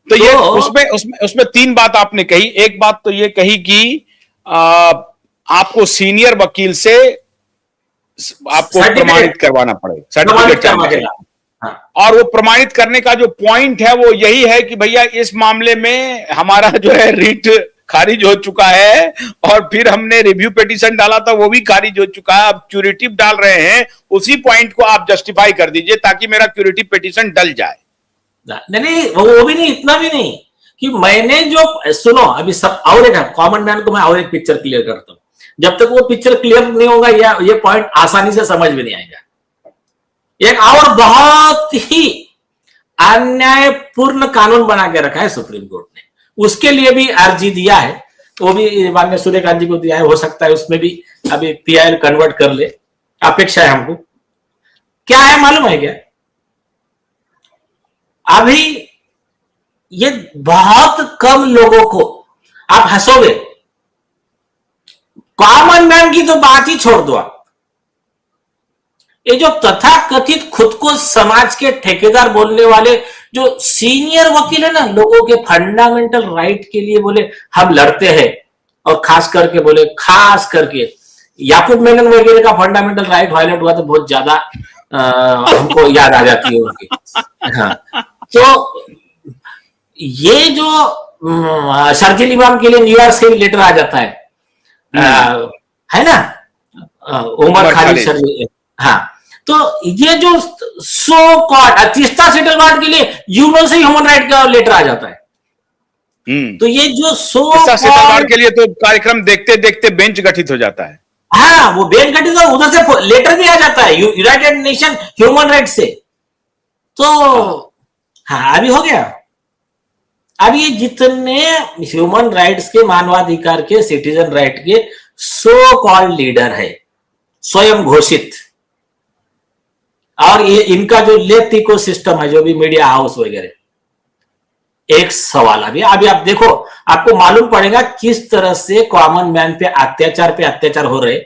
तो ये उसमें उसमें उसमें तीन बात आपने कही। एक बात तो ये कही कि आपको सीनियर वकील से आपको प्रमाणित करवाना पड़ेगा, सर्टिफिकेट चाहिए। हाँ। और वो प्रमाणित करने का जो पॉइंट है वो यही है कि भैया इस मामले में हमारा जो है रिट खारिज हो चुका है, और फिर हमने रिव्यू पिटीशन डाला था वो भी खारिज हो चुका है, अब क्यूरेटिव डाल रहे हैं, उसी पॉइंट को आप जस्टिफाई कर दीजिए ताकि मेरा क्यूरेटिव पिटीशन डल जाए। नहीं, वो भी नहीं, इतना भी नहीं कि मैंने जो सुनो अभी सब। और एक कॉमन मैन को मैं और एक पिक्चर क्लियर करता हूं, जब तक वो पिक्चर क्लियर नहीं होगा या ये पॉइंट आसानी से समझ में नहीं आएगा। एक और बहुत ही अन्यायपूर्ण कानून बना के रखा है सुप्रीम कोर्ट ने, उसके लिए भी अर्जी दिया है, वो भी माननीय सूर्यकांत जी को दिया है। हो सकता है उसमें भी अभी पीआईएल कन्वर्ट कर ले, अपेक्षा है हमको। क्या है मालूम है क्या? अभी ये बहुत कम लोगों को, आप हंसोगे, कॉमन मैन की तो बात ही छोड़ दो आप, ये जो तथाकथित खुद को समाज के ठेकेदार बोलने वाले जो सीनियर वकील है ना, लोगों के फंडामेंटल राइट के लिए बोले हम लड़ते हैं, और खास करके बोले, खास करके याकूब मेनन वगैरह का फंडामेंटल राइट वायलेट हुआ तो बहुत ज्यादा हमको याद आ जाती है उनकी। हाँ, तो ये जो शर्जील इमाम के लिए न्यूयॉर्क से लेटर आ जाता है ना, उमर खालिद शर्जील। हाँ, तो ये जो सो कॉल्ड तीस्ता सेटलमेंट के लिए यूनो से ह्यूमन राइट का लेटर आ जाता है। तो ये जो सेटलमेंट के लिए तो कार्यक्रम देखते देखते बेंच गठित हो जाता है। हाँ, वो बेंच गठित हो, उधर से लेटर भी आ जाता है यूनाइटेड नेशन ह्यूमन राइट से। तो हाँ, अभी हो गया। अब ये जितने ह्यूमन राइट्स के, मानवाधिकार के, सिटीजन राइट के सो कॉल्ड लीडर है, स्वयं घोषित, और ये इनका जो लेफ्ट इकोसिस्टम है, जो भी मीडिया हाउस वगैरह, एक सवाल अभी आप देखो, आपको मालूम पड़ेगा किस तरह से कॉमन मैन पे अत्याचार हो रहे।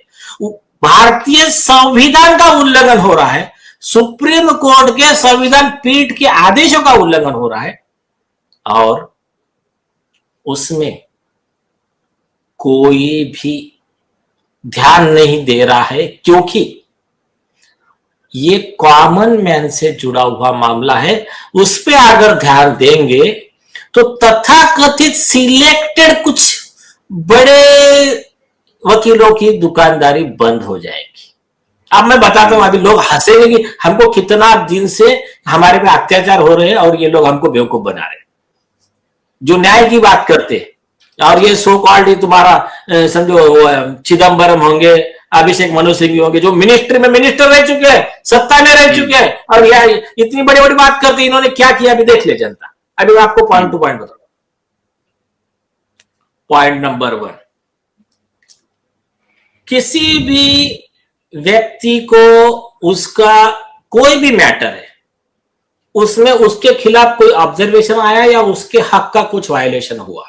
भारतीय संविधान का उल्लंघन हो रहा है, सुप्रीम कोर्ट के संविधान पीठ के आदेशों का उल्लंघन हो रहा है, और उसमें कोई भी ध्यान नहीं दे रहा है, क्योंकि ये कॉमन मैन से जुड़ा हुआ मामला है। उस पे अगर ध्यान देंगे तो तथाकथित सिलेक्टेड कुछ बड़े वकीलों की दुकानदारी बंद हो जाएगी। अब मैं बताता हूं, अभी लोग हंसेंगे कि हमको कितना दिन से हमारे पे अत्याचार हो रहे हैं और ये लोग हमको बेवकूफ बना रहे हैं, जो न्याय की बात करते हैं। और ये सो कॉल्ड तुम्हारा समझो चिदम्बरम होंगे, अभिषेक मनु सिंह होंगे, जो मिनिस्ट्री में मिनिस्टर रह चुके हैं, सत्ता में रह चुके हैं, और यह इतनी बड़ी बड़ी बात करते हैं, इन्होंने क्या किया अभी देख ले जनता। अभी मैं आपको पॉइंट टू पॉइंट बताऊंगा। पॉइंट नंबर 1, किसी भी व्यक्ति को उसका कोई भी मैटर है, उसमें उसके खिलाफ कोई ऑब्जर्वेशन आया या उसके हक का कुछ वायलेशन हुआ,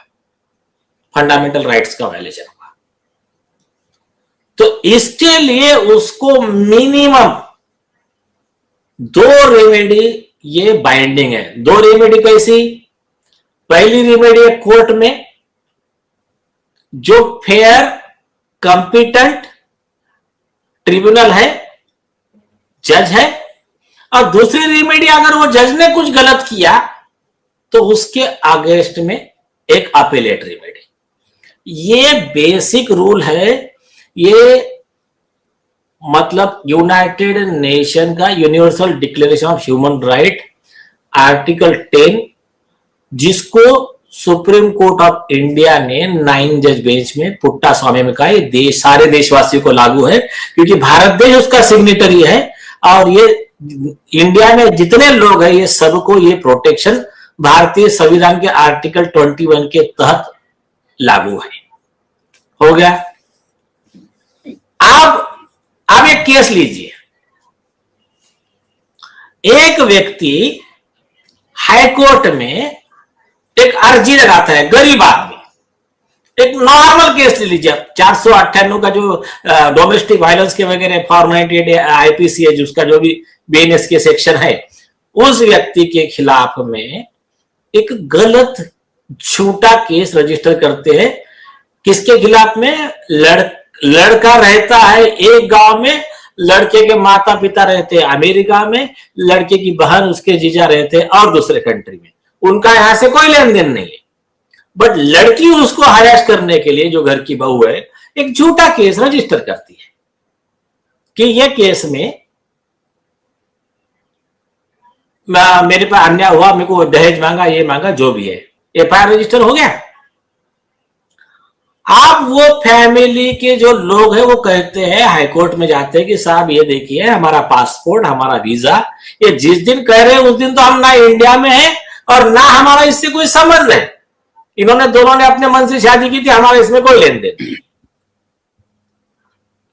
फंडामेंटल राइट्स का वायलेशन हुआ, तो इसके लिए उसको मिनिमम 2 रेमेडी ये बाइंडिंग है। 2 रेमेडी कैसी? पहली रेमेडी है कोर्ट में, जो फेयर कॉम्पिटेंट ट्रिब्यूनल है, जज है, और दूसरी रेमेडी अगर वो जज ने कुछ गलत किया तो उसके अगेंस्ट में एक अपीलेट रेमेडी। ये बेसिक रूल है, ये मतलब यूनाइटेड नेशन का universal declaration of human right article 10, जिसको सुप्रीम कोर्ट ऑफ इंडिया ने 9 जज बेंच में पुट्टा स्वामी में कहा, ये देश सारे देशवासियों को लागू है, क्योंकि भारत देश उसका सिग्नेटरी है, और ये इंडिया में जितने लोग हैं ये सबको ये प्रोटेक्शन भारतीय संविधान के आर्टिकल 21 के तहत लागू है। हो गया। अब एक केस लीजिए, एक व्यक्ति हाईकोर्ट में एक अर्जी लगाता है, गरीब आदमी, एक नॉर्मल केस ले लीजिए, 498 का जो डोमेस्टिक वायलेंस के वगैरह 498 आईपीसी है, जिसका जो भी बीएनएस के सेक्शन है, उस व्यक्ति के खिलाफ में एक गलत झूठा केस रजिस्टर करते हैं। किसके खिलाफ में? लड़का रहता है एक गांव में, लड़के के माता पिता रहते हैं अमेरिका में, लड़के की बहन उसके जीजा रहते हैं और दूसरे कंट्री में, उनका यहां से कोई लेन देन नहीं है। बट लड़की उसको हरास करने के लिए, जो घर की बहू है, एक झूठा केस रजिस्टर करती है कि यह केस में मेरे पर अन्याय हुआ, मेरे को दहेज मांगा, ये मांगा, जो भी है, एफआईआर रजिस्टर हो गया। आप वो फैमिली के जो लोग हैं वो कहते हैं, हाईकोर्ट में जाते हैं कि साहब ये देखिए हमारा पासपोर्ट, हमारा वीजा, ये जिस दिन कह रहे हैं उस दिन तो हम ना इंडिया में हैं और ना हमारा इससे कोई संबंध है। इन्होंने दोनों ने अपने मन से शादी की थी, हमारा इसमें कोई लेन देन।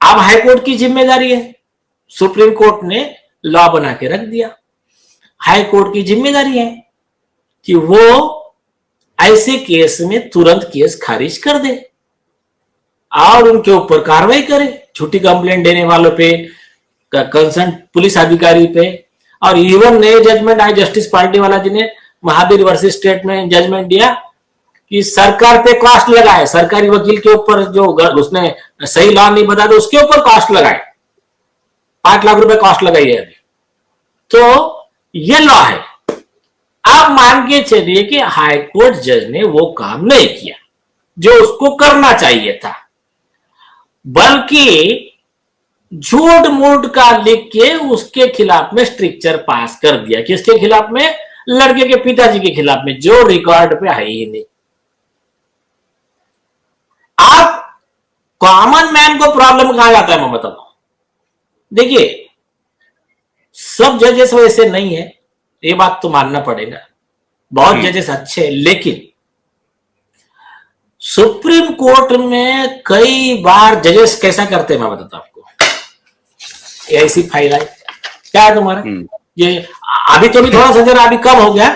अब हाईकोर्ट की जिम्मेदारी है, सुप्रीम कोर्ट ने लॉ बना के रख दिया, हाईकोर्ट की जिम्मेदारी है कि वो ऐसे केस में तुरंत केस खारिज कर दे और उनके ऊपर कार्रवाई करे, झूठी कंप्लेंट देने वालों पे, कंसर्न पुलिस अधिकारी पे। और इवन नए जजमेंट आए जस्टिस पार्टी वाला जी ने महावीर वर्सेस स्टेट में जजमेंट दिया कि सरकार पे कॉस्ट लगाए, सरकारी वकील के ऊपर जो उसने सही लॉ नहीं बता दो उसके ऊपर कॉस्ट लगाए, 5 लाख रुपए कॉस्ट लगाई है अभी। तो ये लॉ है। आप मान के चलिए कि हाईकोर्ट जज ने वो काम नहीं किया जो उसको करना चाहिए था, बल्कि झूठ मूठ का लिख के उसके खिलाफ में स्ट्रिक्चर पास कर दिया। किसके खिलाफ में? लड़के के पिताजी के खिलाफ में, जो रिकॉर्ड पे है ही नहीं। आप कॉमन मैन को प्रॉब्लम कहा जाता है, मैं बताता हूं। देखिए, सब जजेस वैसे नहीं है, ये बात तो मानना पड़ेगा, बहुत जजेस अच्छे हैं, लेकिन सुप्रीम कोर्ट में कई बार जजेस कैसा करते हैं मैं बताता हूं आपको। ऐसी फाइल आई, क्या है तुम्हारा ये, अभी तो भी थोड़ा सा जरा अभी कम हो गया,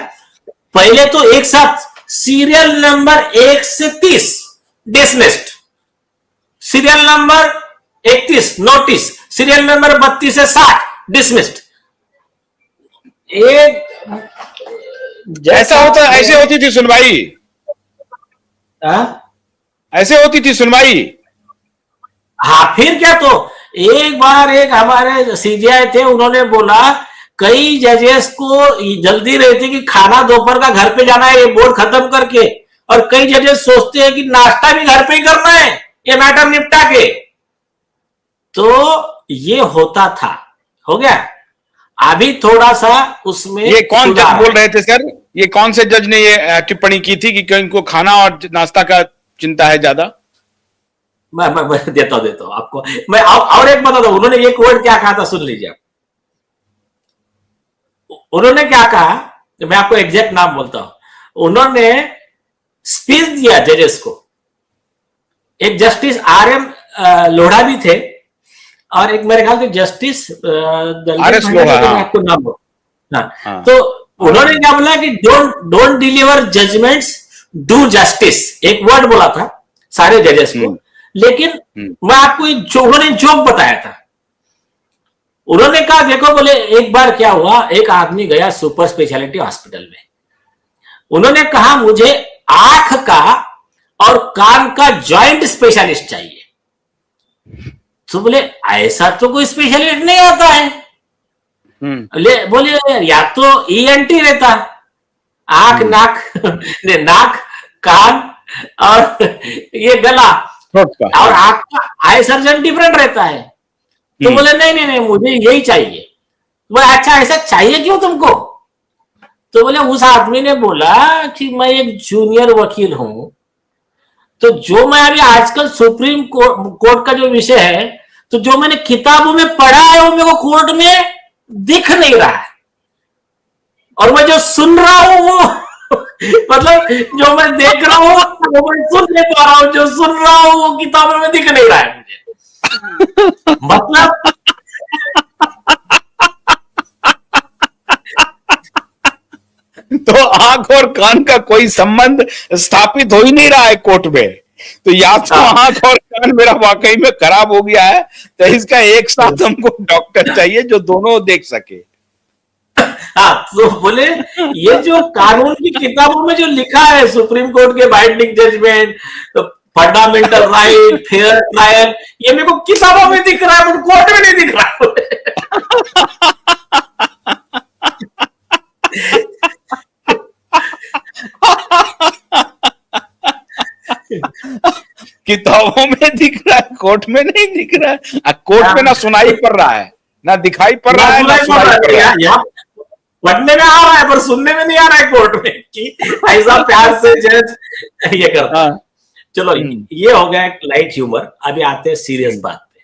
पहले तो एक साथ सीरियल नंबर 1 से 30 dismissed, serial number 31 notice, serial number 32 से 60 डिसमिस्ड। एक ऐसा होता, ऐसे होती थी सुनवाई, ऐसे होती थी सुनवाई। हाँ, फिर क्या, तो एक बार एक हमारे सीजीआई थे, उन्होंने बोला कई जजेस को जल्दी रहती कि खाना दोपहर का घर पे जाना है ये बोर्ड खत्म करके, और कई जजेस सोचते हैं कि नाश्ता भी घर पे ही करना है ये मैटर निपटा के। तो ये होता था, हो गया। अभी थोड़ा सा उसमें, ये कौन जज बोल रहे थे सर? ये कौन से जज ने ये टिप्पणी की थी कि इनको खाना और नाश्ता का चिंता है ज्यादा? मैं देता हूं आपको। मैं और एक बताता हूं, उन्होंने एक वर्ड क्या कहा था, सुन लीजिए आप। उन्होंने क्या कहा, मैं आपको एग्जैक्ट नाम बोलता हूं। उन्होंने स्पीच दिया जजेस को, एक जस्टिस RM लोढ़ा भी थे और एक मेरे ख्याल से जस्टिस RS लोढ़ा, आपको नाम बोल। हाँ, तो उन्होंने क्या बोला कि don't deliver judgements, do justice, एक वर्ड बोला था सारे जजेस को। लेकिन मैं आपको उन्होंने जोक बताया था। उन्होंने कहा देखो, बोले एक बार क्या हुआ, एक आदमी गया सुपर स्पेशलिटी हॉस्पिटल में, उन्होंने कहा मुझे आंख का और कान का जॉइंट स्पेशलिस्ट चाहिए। तो बोले ऐसा तो कोई स्पेशलिस्ट नहीं होता है। बोले या तो ENT रहता, आंख नाक कान और ये गला, और आंख का आई सर्जन डिफरेंट रहता है। तो बोले नहीं मुझे यही चाहिए। बोले अच्छा, ऐसा चाहिए क्यों तुमको? तो बोले उस आदमी ने बोला कि मैं एक जूनियर वकील हूं, तो जो मैं अभी आजकल सुप्रीम कोर्ट का जो विषय है, तो जो मैंने किताबों में पढ़ा है वो मेरे को कोर्ट में दिख नहीं रहा है, और मैं जो सुन रहा हूं वो मतलब जो मैं देख रहा हूं वो मैं सुन नहीं पा रहा हूं, जो सुन रहा हूं वो किताबों में दिख नहीं रहा है मुझे। मतलब तो आंख और कान का कोई संबंध स्थापित हो ही नहीं रहा है कोर्ट में। तो या तो आंख और कान मेरा वाकई में खराब हो गया है, तो इसका एक साथ हमको डॉक्टर चाहिए जो दोनों देख सके। हाँ, तो बोले ये जो कानून की किताबों में जो लिखा है, सुप्रीम कोर्ट के binding judgement, fundamental right, fair trial, ये मेरे को किताबों में दिख रहा है, कोर्ट में नहीं दिख रहा। किताबों में दिख रहा है, कोर्ट में नहीं दिख रहा है। कोर्ट में ना सुनाई पड़ रहा है, ना दिखाई पड़ रहा है, ना सुनाई पड़ रहा है। यहाँ पढ़ने में आ रहा है पर सुनने में नहीं आ रहा है कोर्ट में कि ऐसा प्यार से जज ये करता है। चलो, ये हो गया एक लाइट ह्यूमर। अभी आते हैं सीरियस बात पे।